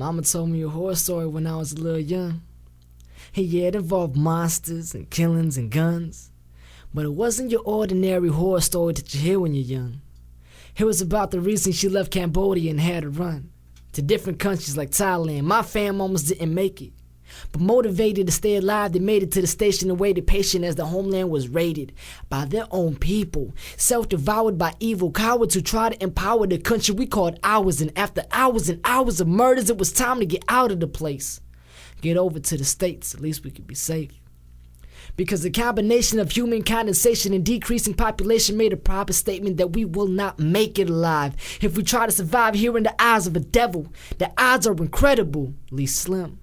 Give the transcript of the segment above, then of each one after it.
Mama told me a horror story when I was a little young. And yeah, it involved monsters and killings and guns. But it wasn't your ordinary horror story that you hear when you're young. It was about the reason she left Cambodia and had to run to different countries like Thailand. My fam almost didn't make it, but motivated to stay alive, they made it to the station and waited patient as the homeland was raided by their own people, self-devoured by evil cowards who tried to empower the country we called ours. And after hours and hours of murders, it was time to get out of the place. Get over to the States, at least we could be safe. Because the combination of human condensation and decreasing population made a proper statement that we will not make it alive. If we try to survive here in the eyes of a devil, the odds are incredibly slim.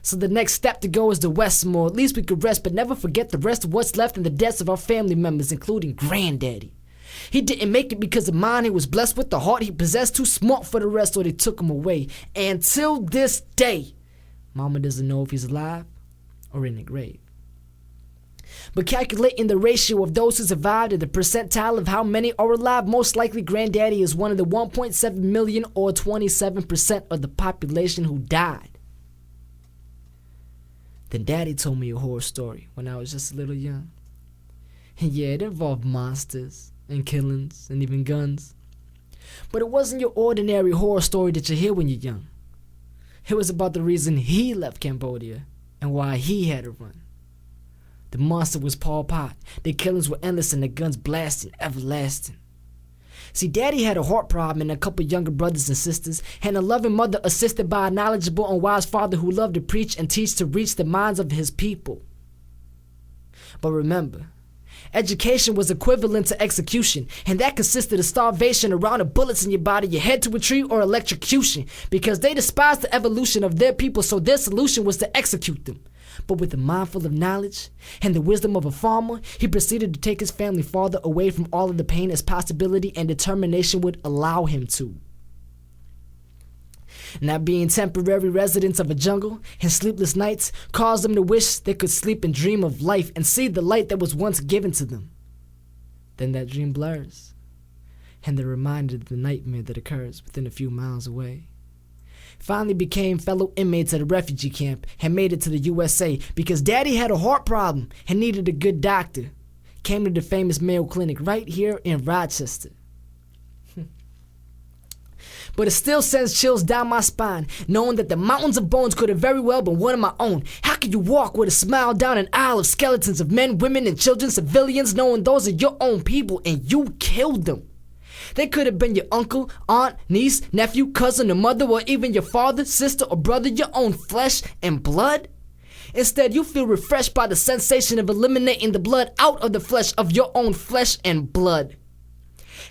So the next step to go is the west more. At least we could rest, but never forget the rest of what's left in the deaths of our family members, including Granddaddy. He didn't make it because of mine. He was blessed with the heart he possessed, too smart for the rest, so they took him away. And till this day, Mama doesn't know if he's alive or in the grave. But calculating the ratio of those who survived and the percentile of how many are alive, most likely Granddaddy is one of the 1.7 million or 27% of the population who died. Then Daddy told me a horror story when I was just a little young. And yeah, it involved monsters and killings and even guns. But it wasn't your ordinary horror story that you hear when you're young. It was about the reason he left Cambodia and why he had to run. The monster was Pol Pot, the killings were endless and the guns blasting everlasting. See, Daddy had a heart problem and a couple younger brothers and sisters, and a loving mother assisted by a knowledgeable and wise father who loved to preach and teach to reach the minds of his people. But remember, education was equivalent to execution, and that consisted of starvation, a round of bullets in your body, your head to a tree, or electrocution, because they despised the evolution of their people, so their solution was to execute them. But with a mind full of knowledge and the wisdom of a farmer, he proceeded to take his family farther away from all of the pain as possibility and determination would allow him to. Not being temporary residents of a jungle and sleepless nights caused them to wish they could sleep and dream of life and see the light that was once given to them. Then that dream blurs, and they're reminded of the nightmare that occurs within a few miles away. Finally became fellow inmates at a refugee camp and made it to the USA because Daddy had a heart problem and needed a good doctor. Came to the famous Mayo Clinic right here in Rochester. But it still sends chills down my spine, knowing that the mountains of bones could have very well been one of my own. How could you walk with a smile down an aisle of skeletons of men, women, and children, civilians, knowing those are your own people and you killed them? They could have been your uncle, aunt, niece, nephew, cousin, or mother, or even your father, sister, or brother, your own flesh and blood. Instead, you feel refreshed by the sensation of eliminating the blood out of the flesh of your own flesh and blood.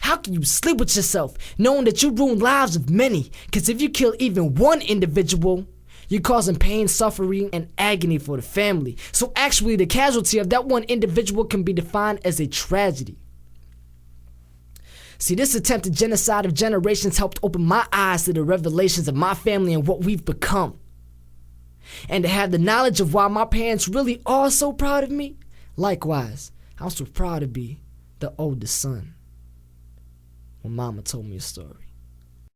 How can you sleep with yourself, knowing that you ruin lives of many? Because if you kill even one individual, you're causing pain, suffering, and agony for the family. So actually, the casualty of that one individual can be defined as a tragedy. See, this attempted genocide of generations helped open my eyes to the revelations of my family and what we've become. And to have the knowledge of why my parents really are so proud of me, likewise, I'm so proud to be the oldest son. When Mama told me a story.